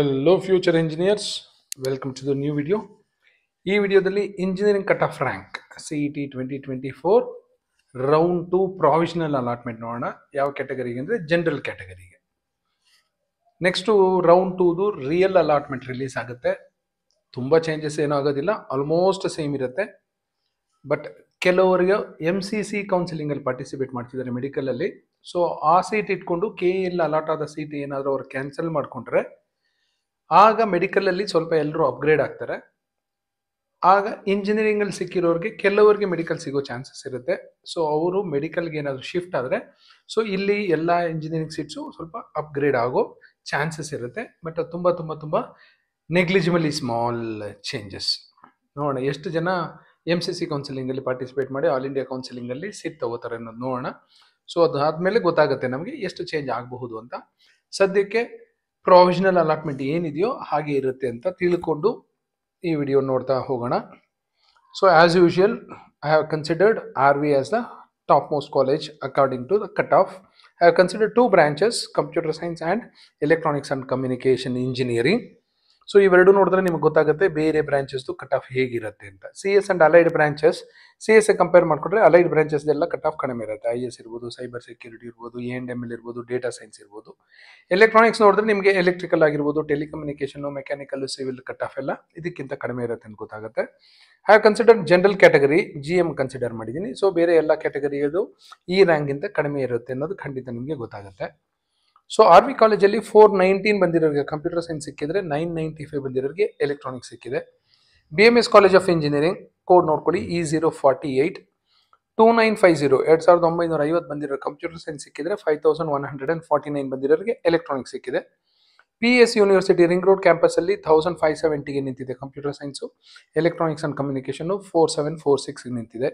Hello future engineers, welcome to the new video. ಈ ವಿಡಿಯೋದಲ್ಲಿ engineering cut off rank CET 2024 round 2 provisional allotment ನೋಡೋಣ. ಯಾವ ಕ್ಯಾಟಗರಿಗೆ ಅಂದರೆ ಜನರಲ್ ಕ್ಯಾಟಗರಿಗೆ. ನೆಕ್ಸ್ಟು ರೌಂಡ್ 2ದು ರಿಯಲ್ ಅಲಾಟ್ಮೆಂಟ್ ರಿಲೀಸ್ ಆಗುತ್ತೆ. ತುಂಬ ಚೇಂಜಸ್ ಏನೂ ಆಗೋದಿಲ್ಲ, ಆಲ್ಮೋಸ್ಟ್ ಸೇಮ್ ಇರುತ್ತೆ. ಬಟ್ ಕೆಲವರಿಗೆ MCC ಕೌನ್ಸಿಲಿಂಗಲ್ಲಿ ಪಾರ್ಟಿಸಿಪೇಟ್ ಮಾಡ್ತಿದ್ದಾರೆ ಮೆಡಿಕಲಲ್ಲಿ. ಸೊ ಆ ಸೀಟ್ ಇಟ್ಕೊಂಡು KEL ಅಲಾಟ್ ಆದ ಸೀಟ್ ಏನಾದರೂ ಅವ್ರು ಕ್ಯಾನ್ಸಲ್ ಮಾಡಿಕೊಂಡ್ರೆ ಆಗ ಮೆಡಿಕಲಲ್ಲಿ ಸ್ವಲ್ಪ ಎಲ್ಲರೂ ಅಪ್ಗ್ರೇಡ್ ಆಗ್ತಾರೆ. ಆಗ ಇಂಜಿನಿಯರಿಂಗಲ್ಲಿ ಸಿಕ್ಕಿರೋರಿಗೆ ಕೆಲವರಿಗೆ ಮೆಡಿಕಲ್ ಸಿಗೋ ಚಾನ್ಸಸ್ ಇರುತ್ತೆ. ಸೊ ಅವರು ಮೆಡಿಕಲ್ಗೆ ಏನಾದರೂ ಶಿಫ್ಟ್ ಆದರೆ ಸೊ ಇಲ್ಲಿ ಎಲ್ಲ ಇಂಜಿನಿಯರಿಂಗ್ ಸೀಟ್ಸು ಸ್ವಲ್ಪ ಅಪ್ಗ್ರೇಡ್ ಆಗೋ ಚಾನ್ಸಸ್ ಇರುತ್ತೆ. ಬಟ್ ತುಂಬ ತುಂಬ ತುಂಬ ನೆಗ್ಲಿಜಿಬಲಿ ಸ್ಮಾಲ್ ಚೇಂಜಸ್. ನೋಡೋಣ ಎಷ್ಟು ಜನ MCC ಕೌನ್ಸಿಲಿಂಗಲ್ಲಿ ಪಾರ್ಟಿಸಿಪೇಟ್ ಮಾಡಿ ಆಲ್ ಇಂಡಿಯಾ ಕೌನ್ಸಿಲಿಂಗಲ್ಲಿ ಸೀಟ್ ತಗೋತಾರೆ ಅನ್ನೋದು ನೋಡೋಣ. ಸೊ ಅದಾದಮೇಲೆ ಗೊತ್ತಾಗುತ್ತೆ ನಮಗೆ ಎಷ್ಟು ಚೇಂಜ್ ಆಗಬಹುದು ಅಂತ. ಸದ್ಯಕ್ಕೆ ಪ್ರಾವಿಷನಲ್ ಅಲಾಟ್ಮೆಂಟ್ ಏನಿದೆಯೋ ಹಾಗೆ ಇರುತ್ತೆ ಅಂತ ತಿಳ್ಕೊಂಡು ಈ ವಿಡಿಯೋ ನೋಡ್ತಾ ಹೋಗೋಣ. So as usual I have considered RV as the top most college according to the cut off. I have considered 2 branches, computer science and electronics and communication engineering. So ಇವೆರಡು ನೋಡಿದ್ರೆ ನಿಮ್ಗೆ ಗೊತ್ತಾಗುತ್ತೆ ಬೇರೆ ಬ್ರಾಂಚಸ್ದು ಕಟ್ ಆಫ್ ಹೇಗಿರುತ್ತೆ ಅಂತ. CS and allied branches, CS compare ಮಾಡಿಕೊಂಡ್ರೆ allied ಬ್ರಾಂಚಸ್ದೆಲ್ಲ cut off ಕಡಿಮೆ ಇರುತ್ತೆ. IS ಇರ್ಬೋದು, ಸೈಬರ್ ಸೆಕ್ಯೂರಿಟಿ ಇರ್ಬೋದು, A&ML ಇರ್ಬೋದು, ಡೇಟಾ ಸೈನ್ಸ್ ಇರ್ಬೋದು. ಎಲೆಕ್ಟ್ರಾನಿಕ್ಸ್ ನೋಡಿದ್ರೆ ನಿಮಗೆ ಎಲೆಕ್ಟ್ರಿಕಲ್ ಆಗಿರ್ಬೋದು, telecommunication, mechanical, civil cut off ಎಲ್ಲ ಇದಕ್ಕಿಂತ ಕಡಿಮೆ ಇರುತ್ತೆ ಅಂತ ಗೊತ್ತಾಗುತ್ತೆ. I have consider general category, GM consider ಮಾಡಿದ್ದೀನಿ. ಸೊ ಬೇರೆ ಎಲ್ಲ ಕ್ಯಾಟಗರಿಯದು ಈ ರ್ಯಾಂಕಿಂತ ಕಡಿಮೆ ಇರುತ್ತೆ ಅನ್ನೋದು ಖಂಡಿತ ನಿಮಗೆ ಗೊತ್ತಾಗುತ್ತೆ. ಸೊ RV ಕಾಲೇಜಲ್ಲಿ 419 ಬಂದಿರೋರಿಗೆ ಕಂಪ್ಯೂಟರ್ ಸೈನ್ಸ್ ಸಿಕ್ಕಿದ್ರೆ 995 ಬಂದಿರೋರಿಗೆ ಎಲೆಕ್ಟ್ರಾನಿಕ್ಸ್ ಸಿಕ್ಕಿದೆ. BMS college of engineering code ನೋಡ್ಕೊಳ್ಳಿ E048 2950 2950 ಬಂದಿರೋ ಕಂಪ್ಯೂಟರ್ ಸೈನ್ಸ್ ಸಿಕ್ಕಿದ್ರೆ 5149 ಬಂದಿರೋರಿಗೆ ಎಲೆಕ್ಟ್ರಾನಿಕ್ಸ್ ಸಿಕ್ಕಿದೆ. PS university ring road campus ಅಲ್ಲಿ 1570ಗೆ ನಿಂತಿದೆ computer science. Electronics and communication 4746 ನಿಂತಿದೆ.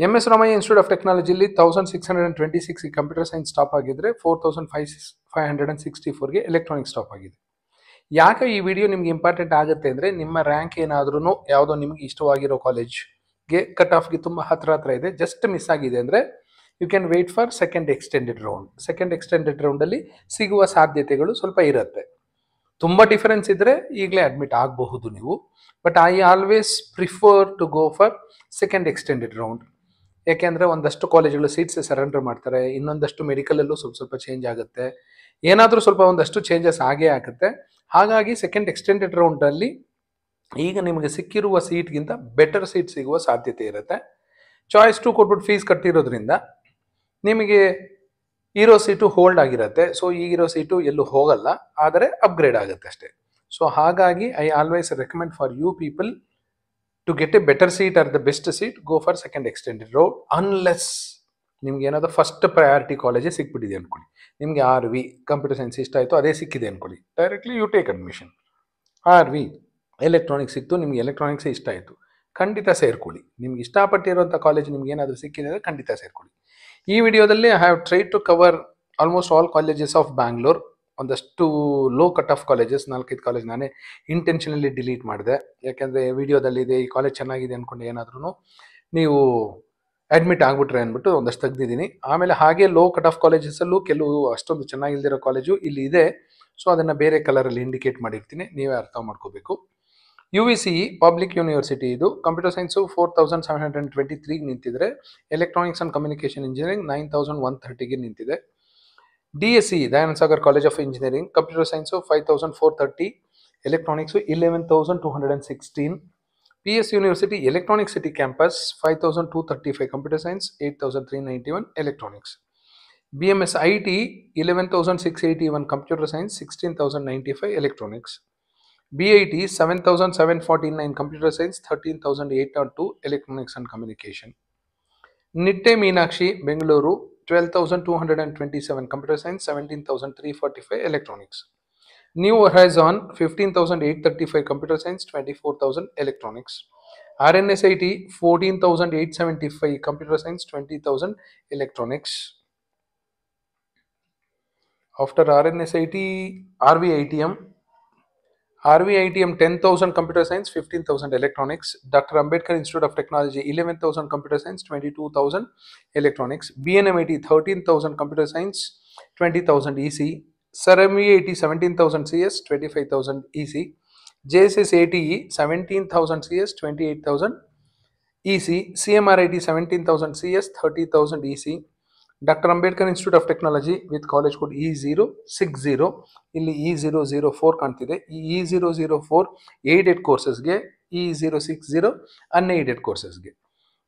MS ರಾಮಯ್ಯ ಇನ್ಸ್ಟಿಟ್ಯೂಟ್ ಆಫ್ ಟೆಕ್ನಾಲಜಿಲಿ 1626 ಕಂಪ್ಯೂಟರ್ ಸೈನ್ಸ್ ಸ್ಟಾಪ್ ಆಗಿದ್ರೆ 4564ಗೆ ಎಲೆಕ್ಟ್ರಾನಿಕ್ಸ್ ಸ್ಟಾಪ್ ಆಗಿದೆ. ಯಾಕೆ ಈ ವಿಡಿಯೋ ನಿಮ್ಗೆ ಇಂಪಾರ್ಟೆಂಟ್ ಆಗುತ್ತೆ ಅಂದರೆ ನಿಮ್ಮ ರ್ಯಾಂಕ್ ಏನಾದ್ರೂ ಯಾವುದೋ ನಿಮ್ಗೆ ಇಷ್ಟವಾಗಿರೋ ಕಾಲೇಜ್ಗೆ ಕಟ್ ಆಫ್ಗೆ ತುಂಬ ಹತ್ರ ಇದೆ, ಜಸ್ಟ್ ಮಿಸ್ ಆಗಿದೆ ಅಂದರೆ you can wait for second extended round. Second extended ರೌಂಡಲ್ಲಿ ಸಿಗುವ ಸಾಧ್ಯತೆಗಳು ಸ್ವಲ್ಪ ಇರುತ್ತೆ. ತುಂಬ ಡಿಫರೆನ್ಸ್ ಇದ್ದರೆ ಈಗಲೇ ಅಡ್ಮಿಟ್ ಆಗಬಹುದು ನೀವು. But I always prefer to go for second extended round. ಯಾಕೆಂದರೆ ಒಂದಷ್ಟು ಕಾಲೇಜುಗಳು ಸೀಟ್ಸ್ ಸರೆಂಡರ್ ಮಾಡ್ತಾರೆ, ಇನ್ನೊಂದಷ್ಟು ಮೆಡಿಕಲಲ್ಲೂ ಸ್ವಲ್ಪ ಚೇಂಜ್ ಆಗುತ್ತೆ, ಏನಾದರೂ ಸ್ವಲ್ಪ ಒಂದಷ್ಟು ಚೇಂಜಸ್ ಆಗೇ ಆಗುತ್ತೆ. ಹಾಗಾಗಿ ಸೆಕೆಂಡ್ ಎಕ್ಸ್ಟೆಂಡೆಡ್ ರೌಂಡಲ್ಲಿ ಈಗ ನಿಮಗೆ ಸಿಕ್ಕಿರುವ ಸೀಟ್ಗಿಂತ ಬೆಟರ್ ಸೀಟ್ ಸಿಗುವ ಸಾಧ್ಯತೆ ಇರುತ್ತೆ. ಚಾಯ್ಸ್ 2 ಕೊಟ್ಬಿಟ್ಟು ಫೀಸ್ ಕಟ್ಟಿರೋದ್ರಿಂದ ನಿಮಗೆ ಇರೋ ಸೀಟು ಹೋಲ್ಡ್ ಆಗಿರುತ್ತೆ. ಸೊ ಈಗಿರೋ ಸೀಟು ಎಲ್ಲೂ ಹೋಗಲ್ಲ, ಆದರೆ ಅಪ್ಗ್ರೇಡ್ ಆಗುತ್ತೆ ಅಷ್ಟೇ. ಸೊ ಹಾಗಾಗಿ I always recommend for you people to get a better seat or the best seat, go for second extended route unless ನಿಮ್ಗೆ ಏನಾದರೂ ಫಸ್ಟ್ ಪ್ರಯಾರಿಟಿ ಕಾಲೇಜೇ ಸಿಕ್ಬಿಟ್ಟಿದೆ ಅಂದ್ಕೊಳ್ಳಿ. ನಿಮಗೆ RV ಕಂಪ್ಯೂಟರ್ ಸೈನ್ಸ್ ಇಷ್ಟ ಆಯಿತು, ಅದೇ ಸಿಕ್ಕಿದೆ ಅಂದ್ಕೊಳ್ಳಿ, directly you take admission. RV electronics ಸಿಕ್ತು, ನಿಮ್ಗೆ ಎಲೆಕ್ಟ್ರಾನಿಕ್ಸೇ ಇಷ್ಟ ಆಯಿತು, ಖಂಡಿತ ಸೇರ್ಕೊಳ್ಳಿ. ನಿಮ್ಗೆ ಇಷ್ಟಪಟ್ಟಿರುವಂಥ ಕಾಲೇಜ್ ನಿಮ್ಗೆ ಏನಾದರೂ ಸಿಕ್ಕಿದೆ ಅಂದರೆ ಖಂಡಿತ ಸೇರ್ಕೊಳ್ಳಿ. ಈ ವಿಡಿಯೋದಲ್ಲಿ I have try to cover almost all colleges of Bangalore. ಒಂದಷ್ಟು low cut off colleges, 4-5 college ನಾನೇ ಇಂಟೆನ್ಷನಲಿ ಡಿಲೀಟ್ ಮಾಡಿದೆ. ಯಾಕೆಂದರೆ ವಿಡಿಯೋದಲ್ಲಿದೆ ಈ ಕಾಲೇಜ್ ಚೆನ್ನಾಗಿದೆ ಅಂದ್ಕೊಂಡು ಏನಾದ್ರೂ ನೀವು ಅಡ್ಮಿಟ್ ಆಗಿಬಿಟ್ರೆ ಅಂದ್ಬಿಟ್ಟು ಒಂದಷ್ಟು ತೆಗ್ದಿದ್ದೀನಿ. ಆಮೇಲೆ ಹಾಗೆ ಲೋ ಕಟ್ ಆಫ್ ಕಾಲೇಜಸಲ್ಲೂ ಕೆಲವು ಅಷ್ಟೊಂದು ಚೆನ್ನಾಗಿಲ್ದಿರೋ ಕಾಲೇಜು ಇಲ್ಲಿ ಇದೆ. ಸೊ ಅದನ್ನು ಬೇರೆ ಕಲರಲ್ಲಿ ಇಂಡಿಕೇಟ್ ಮಾಡಿರ್ತೀನಿ, ನೀವೇ ಅರ್ಥ ಮಾಡ್ಕೋಬೇಕು. UVCE ಪಬ್ಲಿಕ್ ಯೂನಿವರ್ಸಿಟಿ ಇದು. ಕಂಪ್ಯೂಟರ್ ಸೈನ್ಸು 4723ಗೆ ನಿಂತಿದ್ರೆ, ಎಲೆಕ್ಟ್ರಾನಿಕ್ಸ್ ಆ್ಯಂಡ್ ಕಮ್ಯುನಿಕೇಷನ್ ಇಂಜಿನಿಯರಿಂಗ್ 9130ಗೆ ನಿಂತಿದೆ. DSE Dayananda Sagar college of engineering computer science 5430, electronics 11216. PS university electronic city campus 5235 computer science, 8391 electronics. BMS IT 11681 computer science, 16095 electronics. BIT 7749 computer science, 13802 electronics and communication. Nitte Meenakshi Bengaluru 12227 computer science, 17345 electronics. New Horizon 15835 computer science, 24000 electronics. RNSIT 14875 computer science, 20000 electronics. After RNSIT, RVITM 10,000 computer science, 15,000 electronics. Dr. Ambedkar Institute of Technology 11,000 computer science, 22,000 electronics. BNMIT 13,000 computer science, 20,000 EC. Sarami 80 17,000 CS 25,000 EC. JSS ATE 17,000 CS 28,000 EC. CMR 80 17,000 CS 30,000 EC. Dr. Ambedkar Institute of Technology with college code E060. ಇಲ್ಲಿ E004 ಕಾಣ್ತಿದೆ. ಈ E004 aided courses ಗೆ, E060 unaided courses ಗೆ.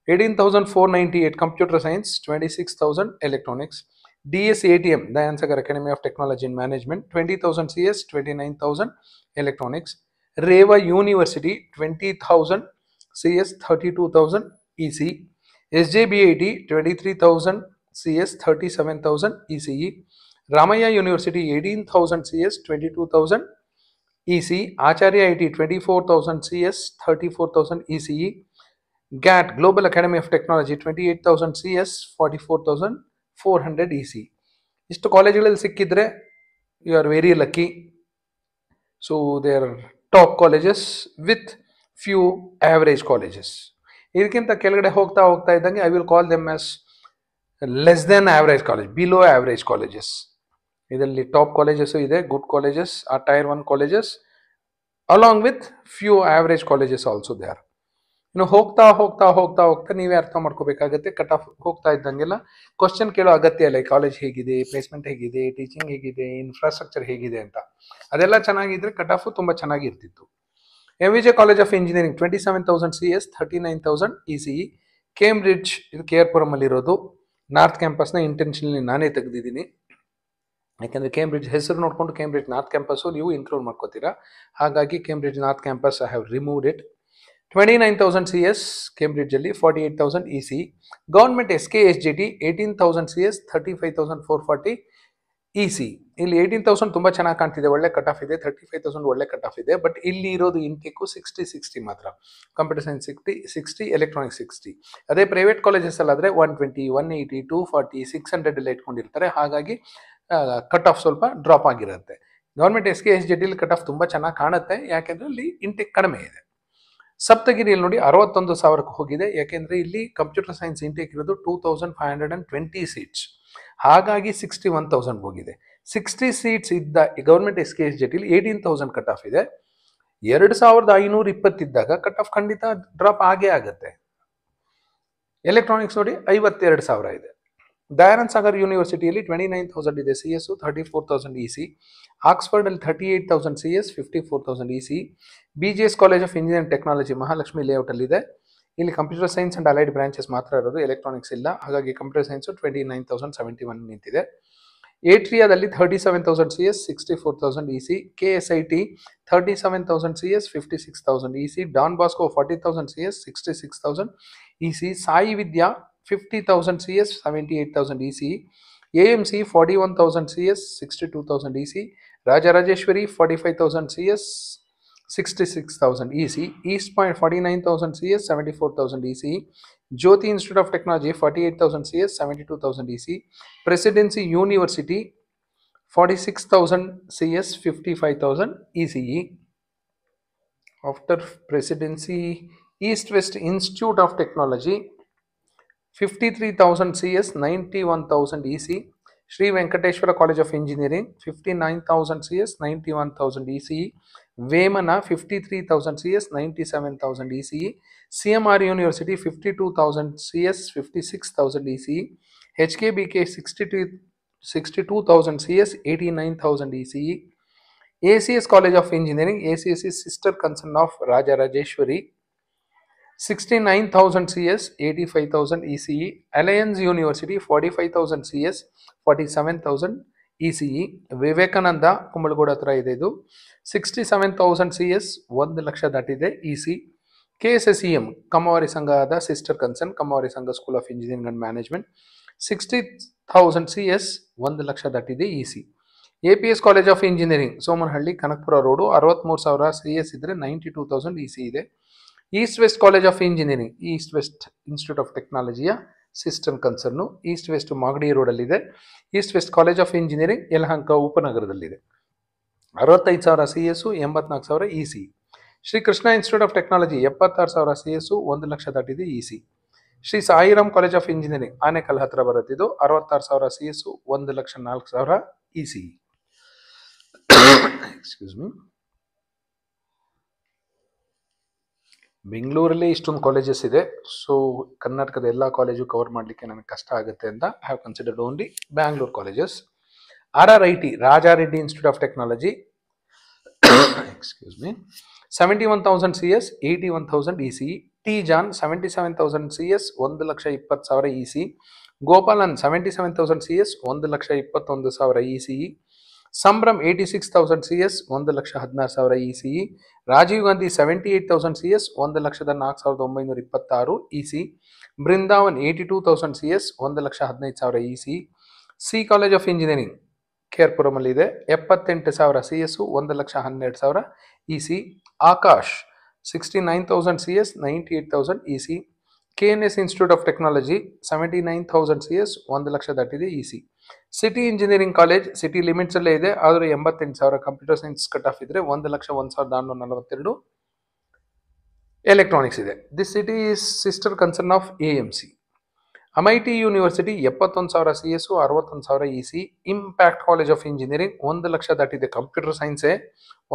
18,498 computer science, 26,000 electronics. DS ATM, Dayan Sagar Academy of Technology and Management, 20,000 CS, 29,000 electronics. Reva University, 20,000 CS, 32,000 EC. SJBIT, 23,000 CS, 37,000 ECE. Ramaya University, 18,000 CS, 22,000 EC. Acharya IT, 24,000 CS, 34,000 ECE. GAT, Global Academy of Technology, 28,000 CS, 44,400 EC. ಇಷ್ಟು ಕಾಲೇಜ್ಗಳಲ್ಲಿ ಸಿಕ್ಕಿದ್ರೆ you are very lucky. So they are top colleges with few average colleges. ಇದಕ್ಕಿಂತ ಕೆಳಗಡೆ ಹೋಗ್ತಾ ಹೋಗ್ತಾ ಇದ್ದಂಗೆ I will call them as less than average college, below average colleges. ಇದರಲ್ಲಿ top colleges ಇದೆ, ಗುಡ್ ಕಾಲೇಜಸ್, ಆ tier 1 colleges along with few average colleges also they are. ಇನ್ನು ಹೋಗ್ತಾ ಹೋಗ್ತಾ ಹೋಗ್ತಾ ಹೋಗ್ತಾ ನೀವೇ ಅರ್ಥ ಮಾಡ್ಕೋಬೇಕಾಗತ್ತೆ. ಕಟ್ ಆಫ್ ಹೋಗ್ತಾ ಇದ್ದಂಗೆಲ್ಲ ಕ್ವಶನ್ ಕೇಳೋ ಅಗತ್ಯ ಇಲ್ಲ. ಕಾಲೇಜ್ ಹೇಗಿದೆ, ಪ್ಲೇಸ್ಮೆಂಟ್ ಹೇಗಿದೆ, ಟೀಚಿಂಗ್ ಹೇಗಿದೆ, ಇನ್ಫ್ರಾಸ್ಟ್ರಕ್ಚರ್ ಹೇಗಿದೆ ಅಂತ. ಅದೆಲ್ಲ ಚೆನ್ನಾಗಿದ್ರೆ ಕಟ್ ಆಫ್ ತುಂಬಾ ಚೆನ್ನಾಗಿರ್ತಿತ್ತು. MVJ college of engineering 27,000 CS, 39,000 ECE. Cambridge, ಇದು KR ಪುರಂ ಅಲ್ಲಿ ಇರೋದು. ನಾರ್ತ್ ಕ್ಯಾಂಪಸ್ನ ಇಂಟೆನ್ಷನಲಿ ನಾನೇ ತೆಗೆದಿದ್ದೀನಿ, ಯಾಕೆಂದ್ರೆ ಕೇಂಬ್ರಿಡ್ಜ್ ಹೆಸರು ನೋಡ್ಕೊಂಡು ಕೇಂಬ್ರಿಡ್ಜ್ ನಾರ್ತ್ ಕ್ಯಾಂಪಸ್ ನೀವು ಇನ್ಕ್ಲೂಡ್ ಮಾಡ್ಕೋತೀರಾ. ಹಾಗಾಗಿ Cambridge north campus I have removed it. 29,000 CS Cambridge ಅಲ್ಲಿ, 48,000 EC. Government SKSJT 18,000 CS, 35,440 EC. ಇಲ್ಲಿ 18,000 ತುಂಬಾ ಚೆನ್ನಾಗಿ ಕಾಣ್ತಿದೆ, ಒಳ್ಳೆ ಕಟ್ ಆಫ್ ಇದೆ. 35,000 ಒಳ್ಳೆ ಕಟ್ ಆಫ್ ಇದೆ. ಬಟ್ ಇಲ್ಲಿ ಇರೋದು ಇಂಟೇಕು 60 ಮಾತ್ರ. Computer science 60, electronics 60. ಅದೇ ಪ್ರೈವೇಟ್ ಕಾಲೇಜಸ್ ಅಲ್ಲಾದ್ರೆ 120, 180, 240, 600 ಎಲ್ಲ ಇಟ್ಕೊಂಡಿರ್ತಾರೆ. ಹಾಗಾಗಿ ಕಟ್ ಆಫ್ ಸ್ವಲ್ಪ ಡ್ರಾಪ್ ಆಗಿರುತ್ತೆ. ಗವರ್ಮೆಂಟ್ SKSJT ಕಟ್ ಆಫ್ ತುಂಬಾ ಚೆನ್ನಾಗಿ ಕಾಣುತ್ತೆ, ಯಾಕೆಂದ್ರೆ ಇಲ್ಲಿ ಇಂಟೇಕ್ ಕಡಿಮೆ ಇದೆ. ಸಪ್ತಗಿರಿಯಲ್ಲಿ ನೋಡಿ 61,000ಕ್ಕೆ ಹೋಗಿದೆ, ಯಾಕೆಂದ್ರೆ ಇಲ್ಲಿ ಕಂಪ್ಯೂಟರ್ ಸೈನ್ಸ್ ಇಂಟೇಕ್ ಇರೋದು 2,520 ಸೀಟ್ಸ್. ಹಾಗಾಗಿ 61,000 ಹೋಗಿದೆ. 60 ಸೀಟ್ಸ್ ಇದ್ದ ಗವರ್ಮೆಂಟ್ SKSJT 18,000 ಕಟ್ ಆಫ್ ಇದೆ. 2,520 ಇದ್ದಾಗ ಕಟ್ ಆಫ್ ಖಂಡಿತ ಡ್ರಾಪ್ ಆಗೇ ಆಗುತ್ತೆ. ಎಲೆಕ್ಟ್ರಾನಿಕ್ಸ್ ನೋಡಿ 52,000 ಇದೆ. ದಯಾನಂದ್ ಸಾಗರ್ ಯೂನಿವರ್ಸಿಟಿಯಲ್ಲಿ 29,000 ಇದೆ CS, 34,000 EC. ಆಕ್ಸ್ಫರ್ಡ್ ಅಲ್ಲಿ 38,000 CS, 54,000 EC. BGS college of engineering technology Mahalakshmi layout ಅಲ್ಲಿ ಇದೆ. ಇಲ್ಲಿ computer science and allied branches ಮಾತ್ರ ಇರೋದು, ಎಲೆಕ್ಟ್ರಾನಿಕ್ಸ್ ಇಲ್ಲ. ಹಾಗಾಗಿ ಕಂಪ್ಯೂಟರ್ ಸೈನ್ಸ್ 29,071 ನಿಂತಿದೆ. ಏಟ್ರಿಯಾದಲ್ಲಿ 37,000 CS, 64,000 EC. KSIT 37,000 CS, 56,000 EC. Don Bosco 40,000 CS, 66,000 EC. Sai Vidya 50,000 CS, 78,000 EC. AMC 41,000 CS, 62,000 EC. Rajarajeshwari 45,000 CS, 66,000 EC. East Point 49,000 CS, 74,000 EC. Jyoti Institute of Technology 48,000 CS, 72,000 EC. Presidency University 46,000 CS, 55,000 ECE. After Presidency, East West Institute of Technology 53,000 CS, 91,000 EC. Sri Venkateshwara College of Engineering 59,000 CS, 91,000 ECE. Vemana 53,000 CS, 97,000 ECE. CMR University 52,000 CS, 56,000 ECE. HKBK 62,000 CS, 89,000 ECE. ACS College of Engineering, ACS is sister concern of Rajarajeshwari, 69,000 CS, 85,000 ECE. Alliance University 45,000 CS, 47,000 ECE. Vivekananda ಕುಂಬಳಗೋಡ ಹತ್ರ ಇದೆ ಇದು, 67,000 CS, 1 lakh ದಾಟಿದೆ EC. KSSEM ಕಮ್ಮವಾರಿ ಸಂಘದ sister concern, Kammavari Sangha school of engineering and management 60,000 CS, 1 lakh ದಾಟಿದೆ EC. APS college of engineering Somanahalli Kanakapura road 63,000 CS ಇದ್ರೆ 92,000 EC ಇದೆ. East west college of engineering, east west institute of ಟೆಕ್ನಾಲಜಿಯ sister concern, east west Magadi ರೋಡಲ್ಲಿದೆ. East west college of engineering Yelahanka ಉಪನಗರದಲ್ಲಿದೆ. 65,000 CS, 84,000 EC. Shri Krishna institute of technology 76,000 CS, 1 lakh ದಾಟಿದೆ EC. Shri Sairam college of engineering Anekal ಹತ್ರ ಬರುತ್ತಿದ್ದು 66,000 CS, 1,04,000 EC. Excuse me. ಬೆಂಗಳೂರಲ್ಲಿ ಇಷ್ಟೊಂದು colleges ಇದೆ, so ಕರ್ನಾಟಕದ ಎಲ್ಲ ಕಾಲೇಜು ಕವರ್ ಮಾಡಲಿಕ್ಕೆ ನನಗೆ ಕಷ್ಟ ಆಗುತ್ತೆ ಅಂತ I have considered only Bangalore colleges. RRIT, Rajareddy institute of technology, excuse me, 71,000 CS, 81,000 ECE. T-John 77,000 CS, 1,20,000 ECE. Gopalan 77,000 CS, 1,21,000 ECE. Sambhram 86,000 CS, 1,16,000 ECE. Rajiv Gandhi 78,000 CS, 1,04,926 ECE. Brindavan 82,000 CS, 1,15,000 ECE. Sea college of engineering ಕೇರ್ಪುರಮಲ್ಲಿದೆ, 78,000 CS, 1,12,000 ECE. Akash 69,000 CS, 98,000 ECE. KNS institute of technology 79,000 CS, 1,00,000 ದಾಟಿದೆ ECE. City engineering college city limits ಅಲ್ಲೇ ಇದೆ, ಆದರೂ 88,000 computer science cut off ಇದ್ರೆ, 1,01,442 ಎಲೆಕ್ಟ್ರಾನಿಕ್ಸ್ ಇದೆ. This city is sister concern of AMC. MIT university 71,000 CS, 61,000 ECE. Impact college of engineering 1,00,000 ದಾಟಿದೆ computer ಸೈನ್ಸೇ,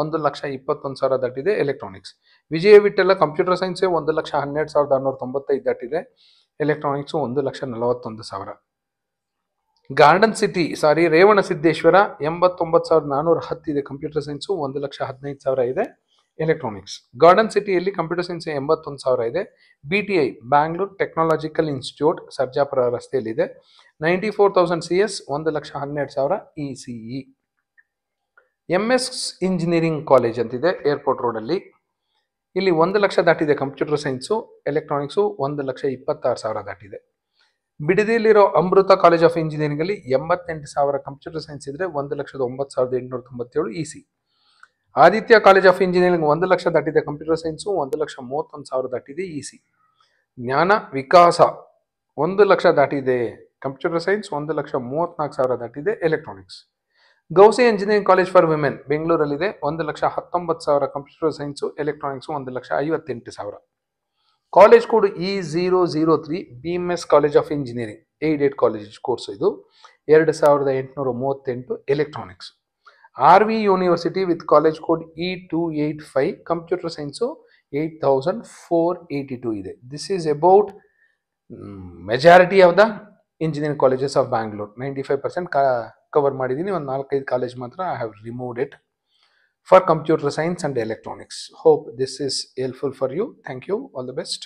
1,21,000 ದಾಟಿದೆ ಎಲೆಕ್ಟ್ರಾನಿಕ್ಸ್. ವಿಜಯ ವಿಠಲ ಕಂಪ್ಯೂಟರ್ ಸೈನ್ಸೇ 1,12,695 ದಾಟಿದೆ, electronics 1,41,000. Garden city Revana Siddeshwara 89,410 ಇದೆ ಕಂಪ್ಯೂಟರ್ ಸೈನ್ಸು, 1,15,000 ಇದೆ ಎಲೆಕ್ಟ್ರಾನಿಕ್ಸ್. ಗಾರ್ಡನ್ ಸಿಟಿಯಲ್ಲಿ ಕಂಪ್ಯೂಟರ್ ಸೈನ್ಸ್ 81,000 ಇದೆ. BTI Bangalore technological institute Sarjapura ರಸ್ತೆಯಲ್ಲಿದೆ, 94,000 CS, 1,12,000 ECE. MS engineering college ಅಂತಿದೆ ಏರ್ಪೋರ್ಟ್ ರೋಡಲ್ಲಿ, ಇಲ್ಲಿ 1,00,000 ದಾಟಿದೆ ಕಂಪ್ಯೂಟರ್ ಸೈನ್ಸು, ಎಲೆಕ್ಟ್ರಾನಿಕ್ಸು 1,26,000 ದಾಟಿದೆ. ಬಿಡದಿಯಲ್ಲಿರೋ ಅಮೃತ ಕಾಲೇಜ್ ಆಫ್ ಇಂಜಿನಿಯರಿಂಗ್ ಅಲ್ಲಿ 88,000 ಕಂಪ್ಯೂಟರ್ ಸೈನ್ಸ್ ಇದ್ರೆ, 1,09,897 ECE. Aditya college of engineering 1,00,000 ದಾಟಿದೆ ಕಂಪ್ಯೂಟರ್ ಸೈನ್ಸು, 1,31,000 ದಾಟಿದೆ ECE. ಜ್ಞಾನ ವಿಕಾಸ 1,00,000 ದಾಟಿದೆ ಕಂಪ್ಯೂಟರ್ ಸೈನ್ಸ್, 1,34,000 ದಾಟಿದೆ electronics. Ghousia engineering college for women ಬೆಂಗಳೂರಲ್ಲಿದೆ, 1,19,000 computer science, electronics 1,58,000. College code E003 BMS college of engineering aided college course ಇದು, 2,838 electronics. RV university with college code E285 computer science 8,482 ಇದೆ. This is about majority of the engineering colleges of Bangalore. 95% cover ಮಾಡಿದ್ದೀನಿ, ಒಂದು 4-5 college ಮಾತ್ರ I have removed it for computer science and electronics. Hope this is helpful for you. Thank you. All the best.